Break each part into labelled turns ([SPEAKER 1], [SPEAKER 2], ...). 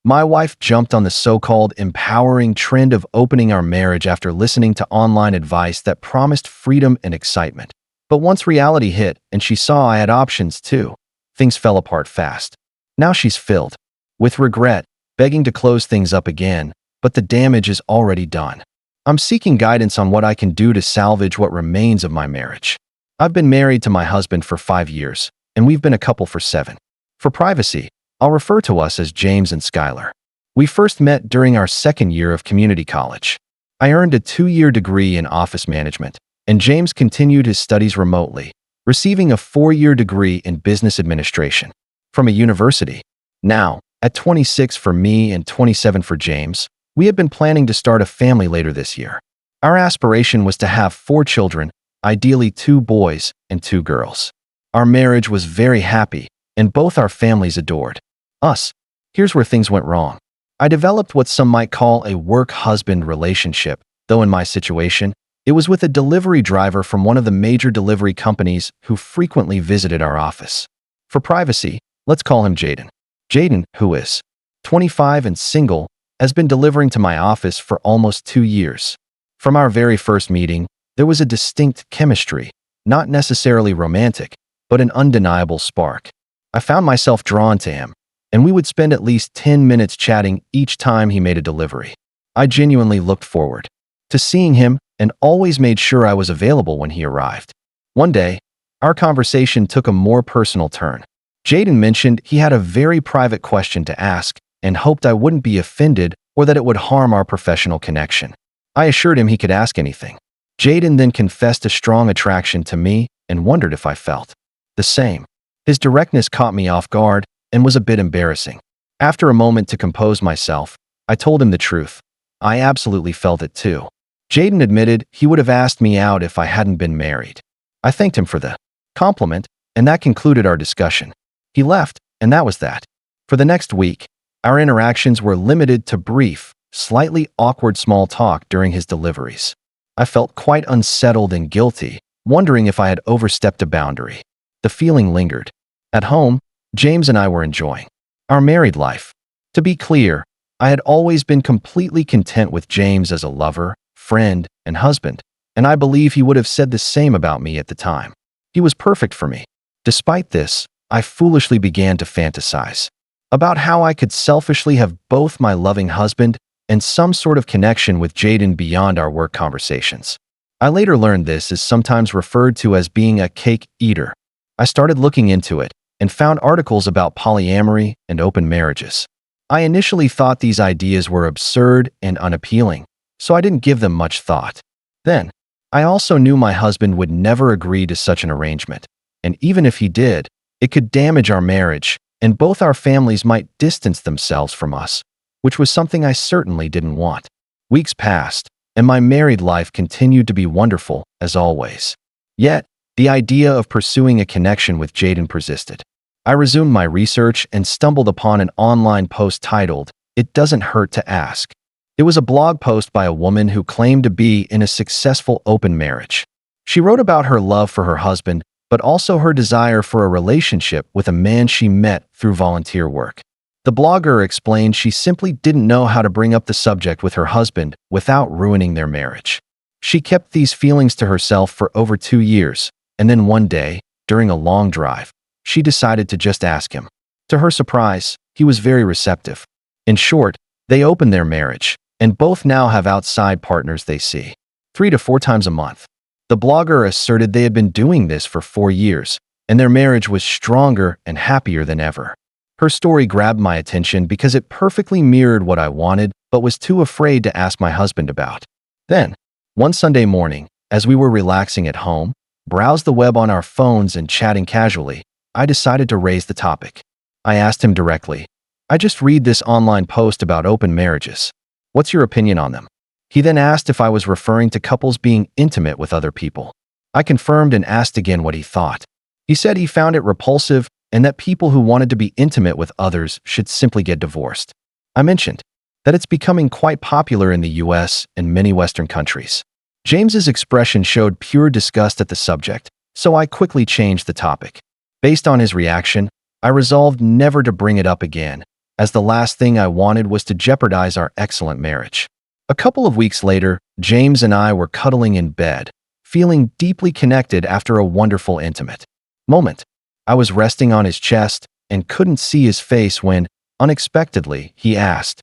[SPEAKER 1] My wife jumped on the so-called empowering trend of opening our marriage after listening to online advice that promised freedom and excitement. But once reality hit and she saw I had options too, things fell apart fast. Now she's filled with regret, begging to close things up again, but the damage is already done. I'm seeking guidance on what I can do to salvage what remains of my marriage. I've been married to my husband for 5 years, and we've been a couple for 7. For privacy, I'll refer to us as James and Skylar. We first met during our second year of community college. I earned a 2-year degree in office management, and James continued his studies remotely, receiving a 4-year degree in business administration from a university. Now, at 26 for me and 27 for James, we had been planning to start a family later this year. Our aspiration was to have 4 children, ideally 2 boys and 2 girls. Our marriage was very happy, and both our families adored us. Here's where things went wrong. I developed what some might call a work-husband relationship, though in my situation, it was with a delivery driver from one of the major delivery companies who frequently visited our office. For privacy, let's call him Jaden. Jaden, who is 25 and single, has been delivering to my office for almost 2 years. From our very first meeting, there was a distinct chemistry, not necessarily romantic, but an undeniable spark. I found myself drawn to him, and we would spend at least 10 minutes chatting each time he made a delivery. I genuinely looked forward to seeing him and always made sure I was available when he arrived. One day, our conversation took a more personal turn. Jaden mentioned he had a very private question to ask and hoped I wouldn't be offended or that it would harm our professional connection. I assured him he could ask anything. Jaden then confessed a strong attraction to me and wondered if I felt the same. His directness caught me off guard and was a bit embarrassing. After a moment to compose myself, I told him the truth. I absolutely felt it too. Jaden admitted he would have asked me out if I hadn't been married. I thanked him for the compliment, and that concluded our discussion. He left, and that was that. For the next week, our interactions were limited to brief, slightly awkward small talk during his deliveries. I felt quite unsettled and guilty, wondering if I had overstepped a boundary. The feeling lingered. At home, James and I were enjoying our married life. To be clear, I had always been completely content with James as a lover, friend, and husband, and I believe he would have said the same about me at the time. He was perfect for me. Despite this, I foolishly began to fantasize about how I could selfishly have both my loving husband and some sort of connection with Jaden beyond our work conversations. I later learned this is sometimes referred to as being a cake eater. I started looking into it and found articles about polyamory and open marriages. I initially thought these ideas were absurd and unappealing, so I didn't give them much thought. Then, I also knew my husband would never agree to such an arrangement, and even if he did, it could damage our marriage, and both our families might distance themselves from us, which was something I certainly didn't want. Weeks passed, and my married life continued to be wonderful, as always. Yet, the idea of pursuing a connection with Jaden persisted. I resumed my research and stumbled upon an online post titled, "It Doesn't Hurt to Ask." It was a blog post by a woman who claimed to be in a successful open marriage. She wrote about her love for her husband, but also her desire for a relationship with a man she met through volunteer work. The blogger explained she simply didn't know how to bring up the subject with her husband without ruining their marriage. She kept these feelings to herself for over 2 years, and then one day, during a long drive, she decided to just ask him. To her surprise, he was very receptive. In short, they opened their marriage, and both now have outside partners they see 3 to 4 times a month. The blogger asserted they had been doing this for 4 years, and their marriage was stronger and happier than ever. Her story grabbed my attention because it perfectly mirrored what I wanted but was too afraid to ask my husband about. Then, one Sunday morning, as we were relaxing at home, browsed the web on our phones and chatting casually, I decided to raise the topic. I asked him directly, "I just read this online post about open marriages. What's your opinion on them?" He then asked if I was referring to couples being intimate with other people. I confirmed and asked again what he thought. He said he found it repulsive and that people who wanted to be intimate with others should simply get divorced. I mentioned that it's becoming quite popular in the US and many Western countries. James's expression showed pure disgust at the subject, so I quickly changed the topic. Based on his reaction, I resolved never to bring it up again, as the last thing I wanted was to jeopardize our excellent marriage. A couple of weeks later, James and I were cuddling in bed, feeling deeply connected after a wonderful intimate moment. I was resting on his chest and couldn't see his face when, unexpectedly, he asked,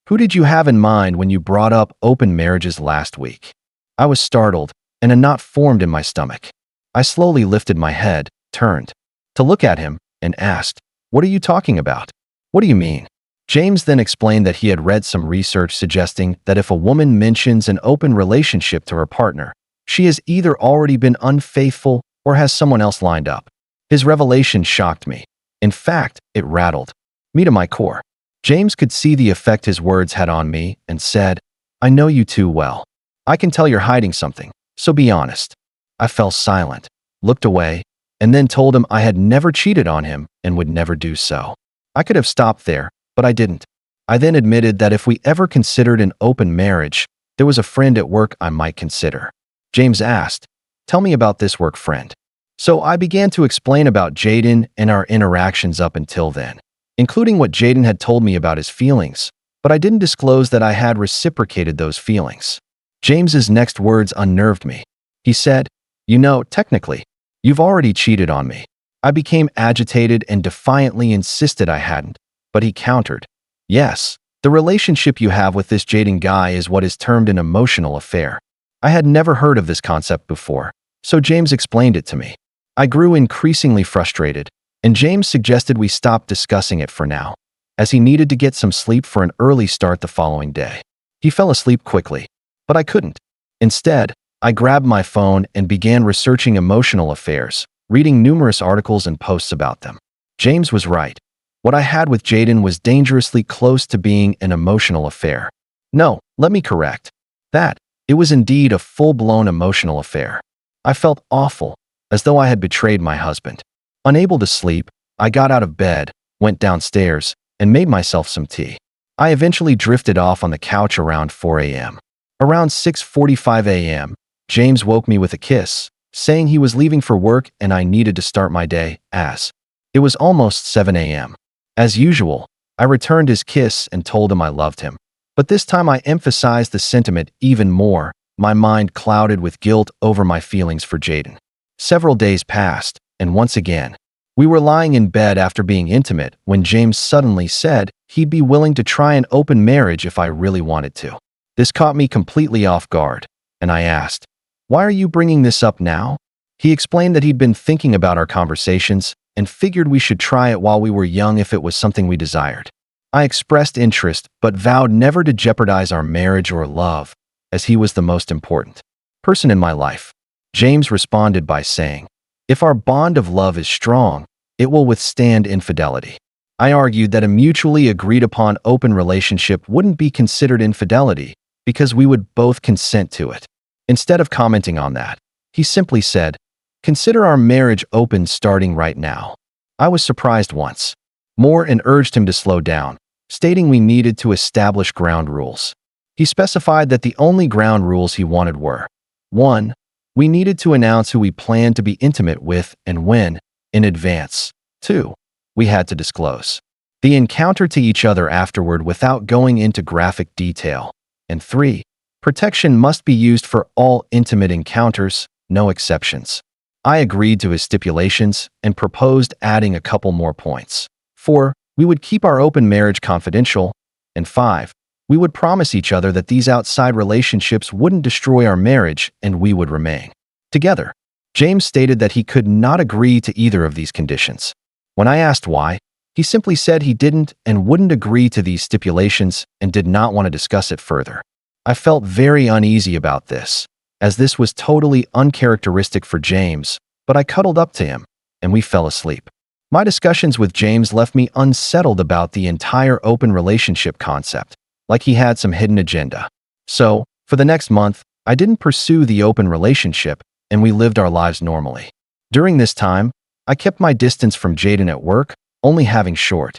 [SPEAKER 1] "Who did you have in mind when you brought up open marriages last week?" I was startled, and a knot formed in my stomach. I slowly lifted my head, turned to look at him, and asked, "What are you talking about? What do you mean?" James then explained that he had read some research suggesting that if a woman mentions an open relationship to her partner, she has either already been unfaithful or has someone else lined up. His revelation shocked me. In fact, it rattled me to my core. James could see the effect his words had on me and said, "I know you too well. I can tell you're hiding something, so be honest." I fell silent, looked away, and then told him I had never cheated on him and would never do so. I could have stopped there, but I didn't. I then admitted that if we ever considered an open marriage, there was a friend at work I might consider. James asked, "Tell me about this work friend." So I began to explain about Jaden and our interactions up until then, including what Jaden had told me about his feelings, but I didn't disclose that I had reciprocated those feelings. James's next words unnerved me. He said, "You know, technically, you've already cheated on me." I became agitated and defiantly insisted I hadn't, but he countered, "Yes, the relationship you have with this Jaden guy is what is termed an emotional affair." I had never heard of this concept before, so James explained it to me. I grew increasingly frustrated, and James suggested we stop discussing it for now, as he needed to get some sleep for an early start the following day. He fell asleep quickly, but I couldn't. Instead, I grabbed my phone and began researching emotional affairs, reading numerous articles and posts about them. James was right. What I had with Jaden was dangerously close to being an emotional affair. No, let me correct that. It was indeed a full-blown emotional affair. I felt awful, as though I had betrayed my husband. Unable to sleep, I got out of bed, went downstairs, and made myself some tea. I eventually drifted off on the couch around 4 a.m. Around 6:45 a.m., James woke me with a kiss, saying he was leaving for work and I needed to start my day, as it was almost 7 a.m. As usual, I returned his kiss and told him I loved him. But this time I emphasized the sentiment even more, my mind clouded with guilt over my feelings for Jaden. Several days passed, and once again, we were lying in bed after being intimate when James suddenly said he'd be willing to try an open marriage if I really wanted to. This caught me completely off guard, and I asked, "Why are you bringing this up now?" He explained that he'd been thinking about our conversations and figured we should try it while we were young if it was something we desired. I expressed interest, but vowed never to jeopardize our marriage or love, as he was the most important person in my life. James responded by saying, "If our bond of love is strong, it will withstand infidelity." I argued that a mutually agreed upon open relationship wouldn't be considered infidelity because we would both consent to it. Instead of commenting on that, he simply said, "Consider our marriage open starting right now." I was surprised once more and urged him to slow down, stating we needed to establish ground rules. He specified that the only ground rules he wanted were: 1. We needed to announce who we planned to be intimate with and when, in advance. 2. We had to disclose the encounter to each other afterward without going into graphic detail. And 3. Protection must be used for all intimate encounters, no exceptions. I agreed to his stipulations and proposed adding a couple more points. 4. We would keep our open marriage confidential. And 5. We would promise each other that these outside relationships wouldn't destroy our marriage and we would remain together. James stated that he could not agree to either of these conditions. When I asked why, he simply said he didn't and wouldn't agree to these stipulations and did not want to discuss it further. I felt very uneasy about this, as this was totally uncharacteristic for James, but I cuddled up to him, and we fell asleep. My discussions with James left me unsettled about the entire open relationship concept, like he had some hidden agenda. So, for the next month, I didn't pursue the open relationship, and we lived our lives normally. During this time, I kept my distance from Jaden at work, only having short,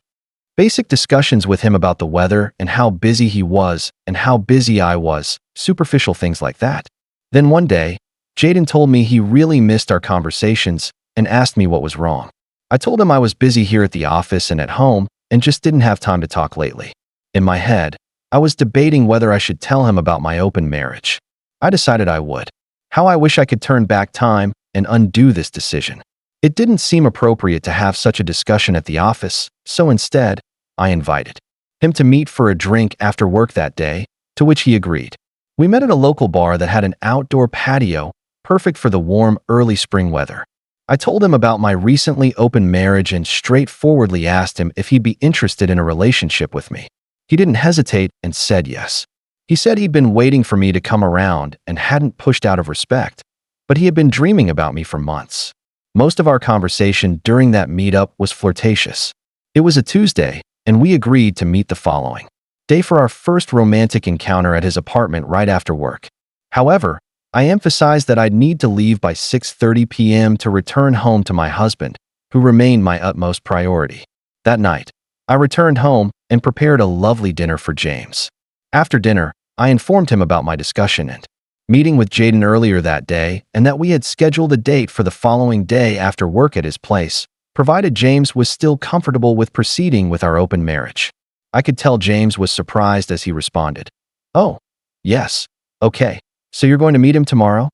[SPEAKER 1] basic discussions with him about the weather and how busy he was and how busy I was, superficial things like that. Then one day, Jaden told me he really missed our conversations and asked me what was wrong. I told him I was busy here at the office and at home and just didn't have time to talk lately. In my head, I was debating whether I should tell him about my open marriage. I decided I would. How I wish I could turn back time and undo this decision. It didn't seem appropriate to have such a discussion at the office, so instead, I invited him to meet for a drink after work that day, to which he agreed. We met at a local bar that had an outdoor patio, perfect for the warm, early spring weather. I told him about my recently opened marriage and straightforwardly asked him if he'd be interested in a relationship with me. He didn't hesitate and said yes. He said he'd been waiting for me to come around and hadn't pushed out of respect, but he had been dreaming about me for months. Most of our conversation during that meetup was flirtatious. It was a Tuesday, and we agreed to meet the following day for our first romantic encounter at his apartment right after work. However, I emphasized that I'd need to leave by 6:30 p.m. to return home to my husband, who remained my utmost priority. That night, I returned home and prepared a lovely dinner for James. After dinner, I informed him about my discussion and meeting with Jaden earlier that day and that we had scheduled a date for the following day after work at his place, provided James was still comfortable with proceeding with our open marriage. I could tell James was surprised as he responded, "Oh, yes, okay, so you're going to meet him tomorrow?"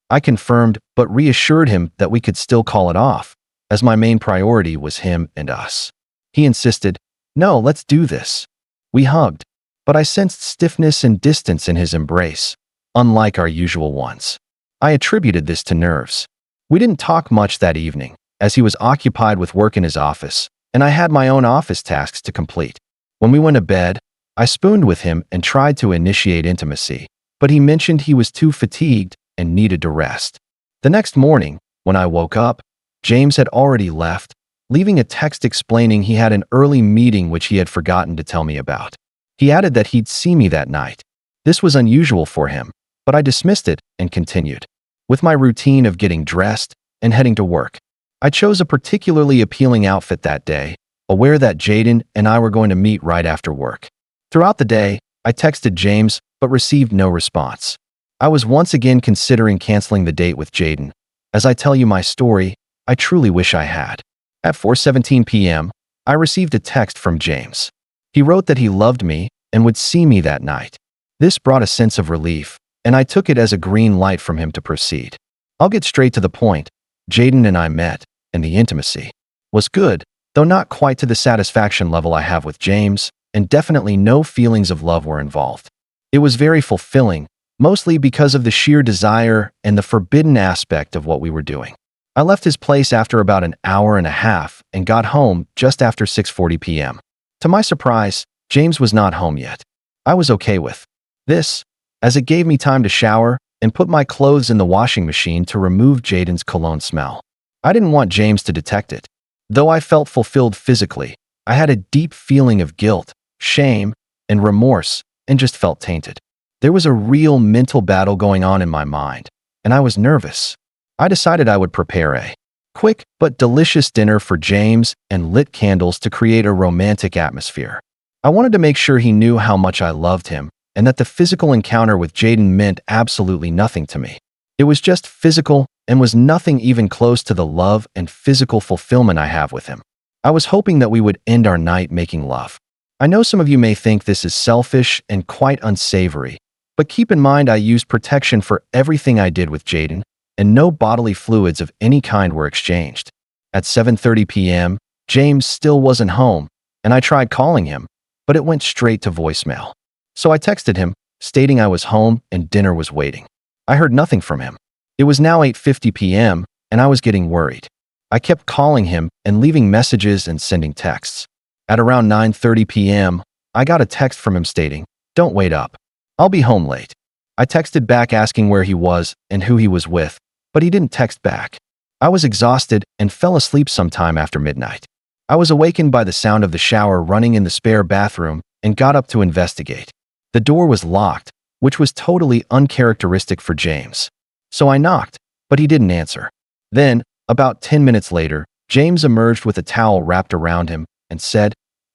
[SPEAKER 1] I confirmed but reassured him that we could still call it off, as my main priority was him and us. He insisted, "No, let's do this." We hugged, but I sensed stiffness and distance in his embrace, unlike our usual ones. I attributed this to nerves. We didn't talk much that evening, as he was occupied with work in his office, and I had my own office tasks to complete. When we went to bed, I spooned with him and tried to initiate intimacy, but he mentioned he was too fatigued and needed to rest. The next morning, when I woke up, James had already left, leaving a text explaining he had an early meeting which he had forgotten to tell me about. He added that he'd see me that night. This was unusual for him, but I dismissed it and continued with my routine of getting dressed and heading to work. I chose a particularly appealing outfit that day, aware that Jaden and I were going to meet right after work. Throughout the day, I texted James but received no response. I was once again considering canceling the date with Jaden. As I tell you my story, I truly wish I had. At 4:17 p.m., I received a text from James. He wrote that he loved me and would see me that night. This brought a sense of relief, and I took it as a green light from him to proceed. I'll get straight to the point. Jaden and I met, and the intimacy was good, though not quite to the satisfaction level I have with James, and definitely no feelings of love were involved. It was very fulfilling, mostly because of the sheer desire and the forbidden aspect of what we were doing. I left his place after about an hour and a half and got home just after 6:40 p.m. To my surprise, James was not home yet. I was okay with this, as it gave me time to shower and put my clothes in the washing machine to remove Jaden's cologne smell. I didn't want James to detect it. Though I felt fulfilled physically, I had a deep feeling of guilt, shame, and remorse, and just felt tainted. There was a real mental battle going on in my mind, and I was nervous. I decided I would prepare a quick but delicious dinner for James and lit candles to create a romantic atmosphere. I wanted to make sure he knew how much I loved him and that the physical encounter with Jaden meant absolutely nothing to me. It was just physical and was nothing even close to the love and physical fulfillment I have with him. I was hoping that we would end our night making love. I know some of you may think this is selfish and quite unsavory, but keep in mind I used protection for everything I did with Jaden, and no bodily fluids of any kind were exchanged. At 7:30 p.m., James still wasn't home, and I tried calling him, but it went straight to voicemail. So I texted him, stating I was home and dinner was waiting. I heard nothing from him. It was now 8:50 p.m., and I was getting worried. I kept calling him and leaving messages and sending texts. At around 9:30 p.m., I got a text from him stating, "Don't wait up. I'll be home late." I texted back asking where he was and who he was with, but he didn't text back. I was exhausted and fell asleep sometime after midnight. I was awakened by the sound of the shower running in the spare bathroom and got up to investigate. The door was locked, which was totally uncharacteristic for James. So I knocked, but he didn't answer. Then, about 10 minutes later, James emerged with a towel wrapped around him and said,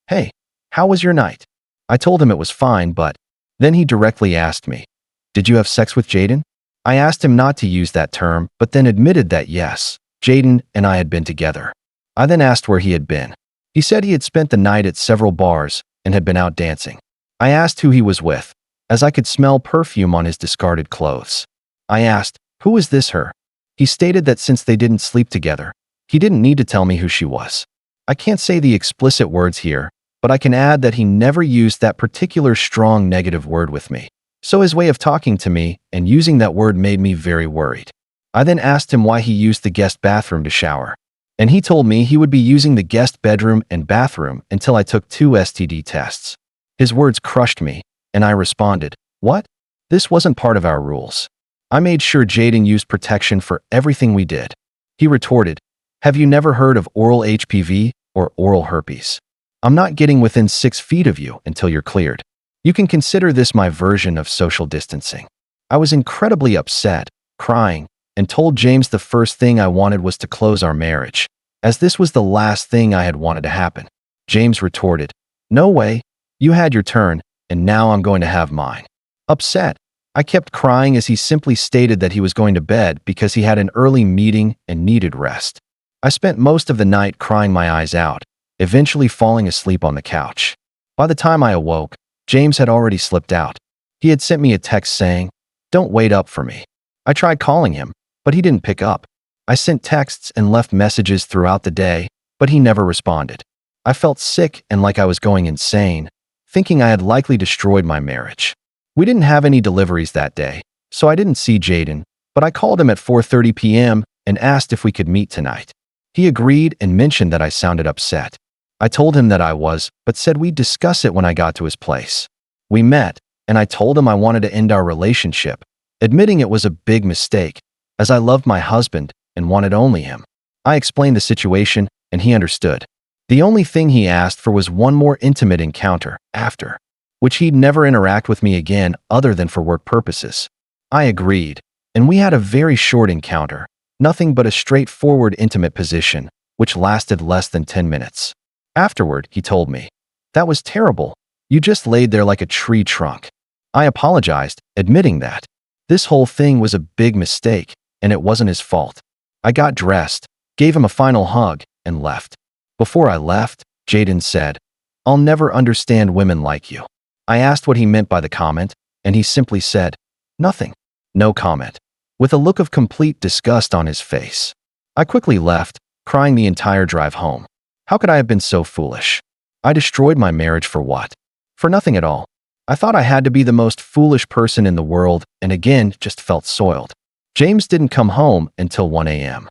[SPEAKER 1] "Hey, how was your night?" I told him it was fine, but then he directly asked me, "Did you have sex with Jaden?" I asked him not to use that term, but then admitted that yes, Jaden and I had been together. I then asked where he had been. He said he had spent the night at several bars and had been out dancing. I asked who he was with, as I could smell perfume on his discarded clothes. I asked, who is this her? He stated that since they didn't sleep together, he didn't need to tell me who she was. I can't say the explicit words here, but I can add that he never used that particular strong negative word with me. So his way of talking to me and using that word made me very worried. I then asked him why he used the guest bathroom to shower, and he told me he would be using the guest bedroom and bathroom until I took 2 STD tests. His words crushed me, and I responded, "What? This wasn't part of our rules." I made sure Jaden used protection for everything we did. He retorted, "Have you never heard of oral HPV or oral herpes? I'm not getting within 6 feet of you until you're cleared. You can consider this my version of social distancing." I was incredibly upset, crying, and told James the first thing I wanted was to close our marriage, as this was the last thing I had wanted to happen. James retorted, "No way, you had your turn, and now I'm going to have mine." Upset, I kept crying as he simply stated that he was going to bed because he had an early meeting and needed rest. I spent most of the night crying my eyes out, eventually falling asleep on the couch. By the time I awoke, James had already slipped out. He had sent me a text saying, "Don't wait up for me." I tried calling him, but he didn't pick up. I sent texts and left messages throughout the day, but he never responded. I felt sick and like I was going insane, thinking I had likely destroyed my marriage. We didn't have any deliveries that day, so I didn't see Jaden, but I called him at 4:30 p.m. and asked if we could meet tonight. He agreed and mentioned that I sounded upset. I told him that I was, but said we'd discuss it when I got to his place. We met, and I told him I wanted to end our relationship, admitting it was a big mistake, as I loved my husband and wanted only him. I explained the situation, and he understood. The only thing he asked for was one more intimate encounter after, which he'd never interact with me again other than for work purposes. I agreed, and we had a very short encounter, nothing but a straightforward intimate position, which lasted less than 10 minutes. Afterward, he told me, "That was terrible. You just laid there like a tree trunk." I apologized, admitting that this whole thing was a big mistake, and it wasn't his fault. I got dressed, gave him a final hug, and left. Before I left, Jaden said, "I'll never understand women like you." I asked what he meant by the comment, and he simply said, "Nothing." No comment, with a look of complete disgust on his face. I quickly left, crying the entire drive home. How could I have been so foolish? I destroyed my marriage for what? For nothing at all. I thought I had to be the most foolish person in the world, and again, just felt soiled. James didn't come home until 1 a.m.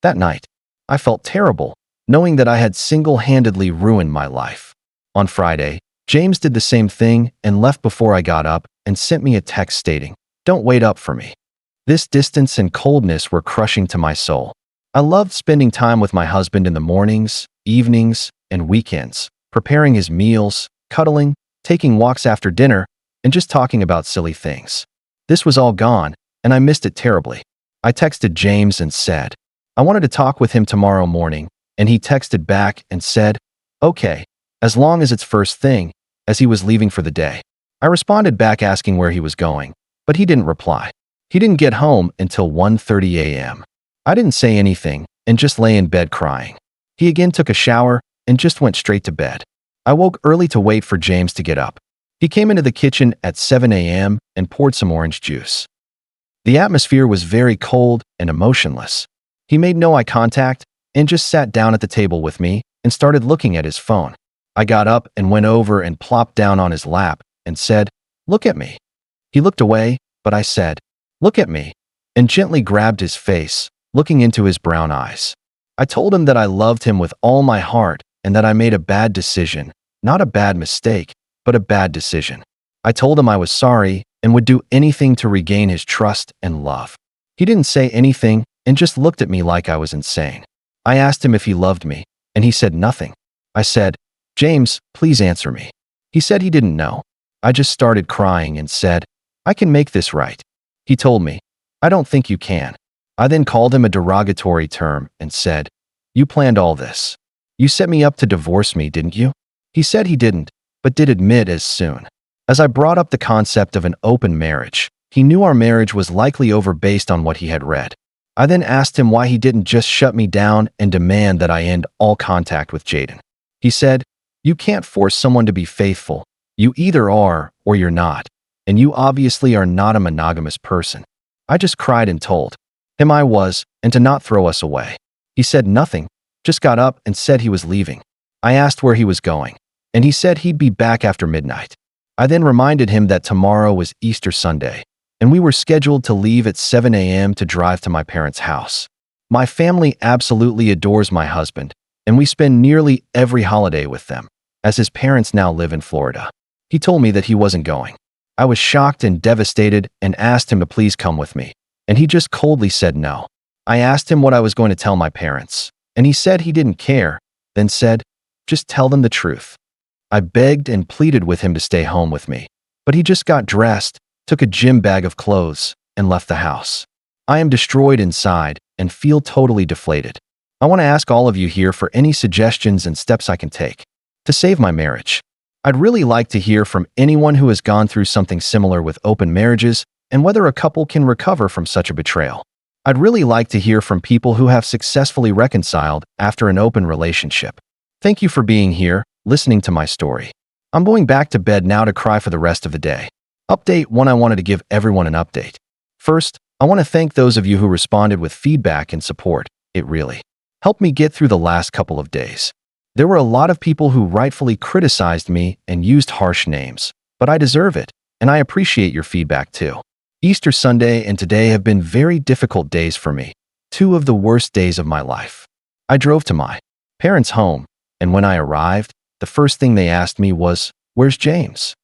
[SPEAKER 1] That night. I felt terrible, knowing that I had single-handedly ruined my life. On Friday, James did the same thing and left before I got up and sent me a text stating, "Don't wait up for me." This distance and coldness were crushing to my soul. I loved spending time with my husband in the mornings, evenings, and weekends, preparing his meals, cuddling, taking walks after dinner, and just talking about silly things. This was all gone, and I missed it terribly. I texted James and said, I wanted to talk with him tomorrow morning, and he texted back and said, "Okay, as long as it's first thing," as he was leaving for the day. I responded back asking where he was going, but he didn't reply. He didn't get home until 1:30 a.m. I didn't say anything and just lay in bed crying. He again took a shower and just went straight to bed. I woke early to wait for James to get up. He came into the kitchen at 7 a.m. and poured some orange juice. The atmosphere was very cold and emotionless. He made no eye contact and just sat down at the table with me and started looking at his phone. I got up and went over and plopped down on his lap and said, "Look at me." He looked away, but I said, "Look at me," and gently grabbed his face, looking into his brown eyes. I told him that I loved him with all my heart and that I made a bad decision, not a bad mistake, but a bad decision. I told him I was sorry and would do anything to regain his trust and love. He didn't say anything and just looked at me like I was insane. I asked him if he loved me, and he said nothing. I said, "James, please answer me." He said he didn't know. I just started crying and said, "I can make this right." He told me, "I don't think you can." I then called him a derogatory term and said, "You planned all this. You set me up to divorce me, didn't you?" He said he didn't, but did admit as soon. As I brought up the concept of an open marriage, he knew our marriage was likely over based on what he had read. I then asked him why he didn't just shut me down and demand that I end all contact with Jaden. He said, "You can't force someone to be faithful. You either are or you're not. And you obviously are not a monogamous person." I just cried and told him I was, and to not throw us away. He said nothing, just got up and said he was leaving. I asked where he was going, and he said he'd be back after midnight. I then reminded him that tomorrow was Easter Sunday, and we were scheduled to leave at 7 a.m. to drive to my parents' house. My family absolutely adores my husband, and we spend nearly every holiday with them, as his parents now live in Florida. He told me that he wasn't going. I was shocked and devastated and asked him to please come with me, and he just coldly said no. I asked him what I was going to tell my parents, and he said he didn't care, then said, "Just tell them the truth." I begged and pleaded with him to stay home with me, but he just got dressed, took a gym bag of clothes, and left the house. I am destroyed inside and feel totally deflated. I want to ask all of you here for any suggestions and steps I can take to save my marriage. I'd really like to hear from anyone who has gone through something similar with open marriages and whether a couple can recover from such a betrayal. I'd really like to hear from people who have successfully reconciled after an open relationship. Thank you for being here, listening to my story. I'm going back to bed now to cry for the rest of the day. Update 1: I wanted to give everyone an update. First, I want to thank those of you who responded with feedback and support. It really helped me get through the last couple of days. There were a lot of people who rightfully criticized me and used harsh names, but I deserve it, and I appreciate your feedback too. Easter Sunday and today have been very difficult days for me, 2 of the worst days of my life. I drove to my parents' home, and when I arrived, the first thing they asked me was, "Where's James?"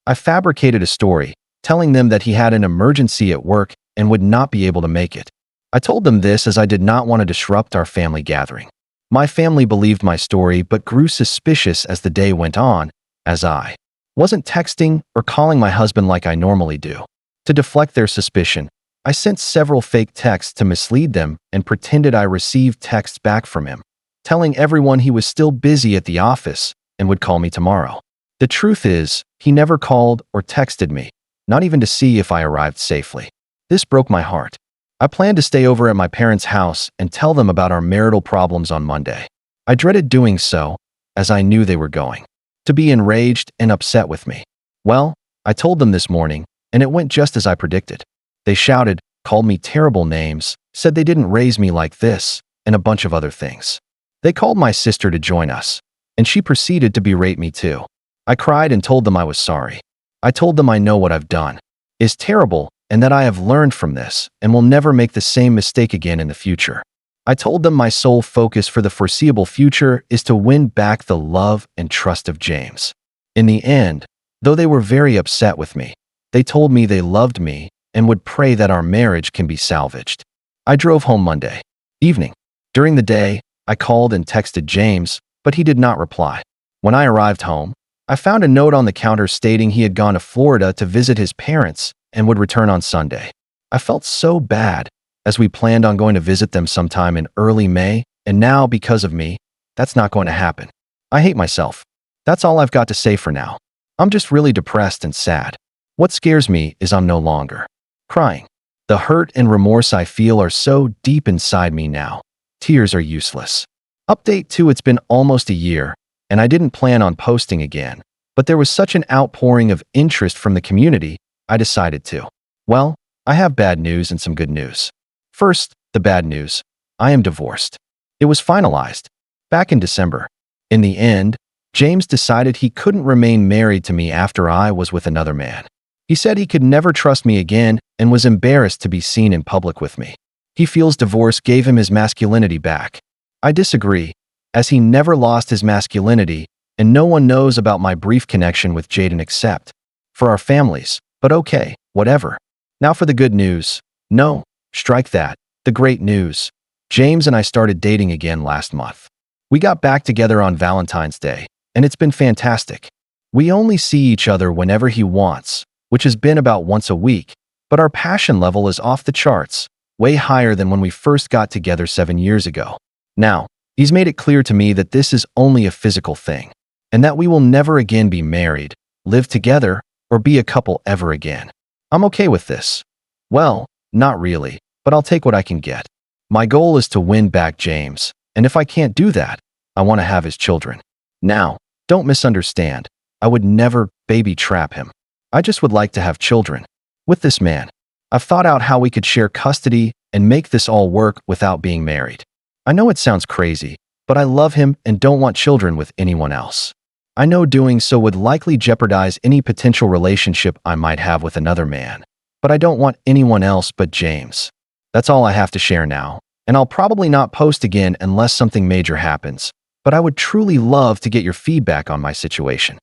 [SPEAKER 1] I fabricated a story, telling them that he had an emergency at work and would not be able to make it. I told them this as I did not want to disrupt our family gathering. My family believed my story but grew suspicious as the day went on, as I wasn't texting or calling my husband like I normally do. To deflect their suspicion, I sent several fake texts to mislead them and pretended I received texts back from him, telling everyone he was still busy at the office and would call me tomorrow. The truth is, he never called or texted me, not even to see if I arrived safely. This broke my heart. I planned to stay over at my parents' house and tell them about our marital problems on Monday. I dreaded doing so, as I knew they were going to be enraged and upset with me. Well, I told them this morning, and it went just as I predicted. They shouted, called me terrible names, said they didn't raise me like this, and a bunch of other things. They called my sister to join us, and she proceeded to berate me too. I cried and told them I was sorry. I told them I know what I've done is terrible and that I have learned from this and will never make the same mistake again in the future. I told them my sole focus for the foreseeable future is to win back the love and trust of James. In the end, though they were very upset with me, they told me they loved me and would pray that our marriage can be salvaged. I drove home Monday evening. During the day, I called and texted James, but he did not reply. When I arrived home, I found a note on the counter stating he had gone to Florida to visit his parents and would return on Sunday. I felt so bad, as we planned on going to visit them sometime in early May, and now, because of me, that's not going to happen. I hate myself. That's all I've got to say for now. I'm just really depressed and sad. What scares me is I'm no longer crying. The hurt and remorse I feel are so deep inside me now. Tears are useless. Update 2: It's been almost a year, and I didn't plan on posting again, but there was such an outpouring of interest from the community, I decided to. Well, I have bad news and some good news. First, the bad news. I am divorced. It was finalized back in December. In the end, James decided he couldn't remain married to me after I was with another man. He said he could never trust me again and was embarrassed to be seen in public with me. He feels divorce gave him his masculinity back. I disagree, as he never lost his masculinity, and no one knows about my brief connection with Jaden except for our families. But okay, whatever. Now for the good news. No, strike that. The great news. James and I started dating again last month. We got back together on Valentine's Day, and it's been fantastic. We only see each other whenever he wants, which has been about once a week, but our passion level is off the charts, way higher than when we first got together 7 years ago. Now, he's made it clear to me that this is only a physical thing, and that we will never again be married, live together, or be a couple ever again. I'm okay with this. Well, not really, but I'll take what I can get. My goal is to win back James, and if I can't do that, I want to have his children. Now, don't misunderstand. I would never baby trap him. I just would like to have children. With this man, I've thought out how we could share custody and make this all work without being married. I know it sounds crazy, but I love him and don't want children with anyone else. I know doing so would likely jeopardize any potential relationship I might have with another man, but I don't want anyone else but James. That's all I have to share now, and I'll probably not post again unless something major happens, but I would truly love to get your feedback on my situation.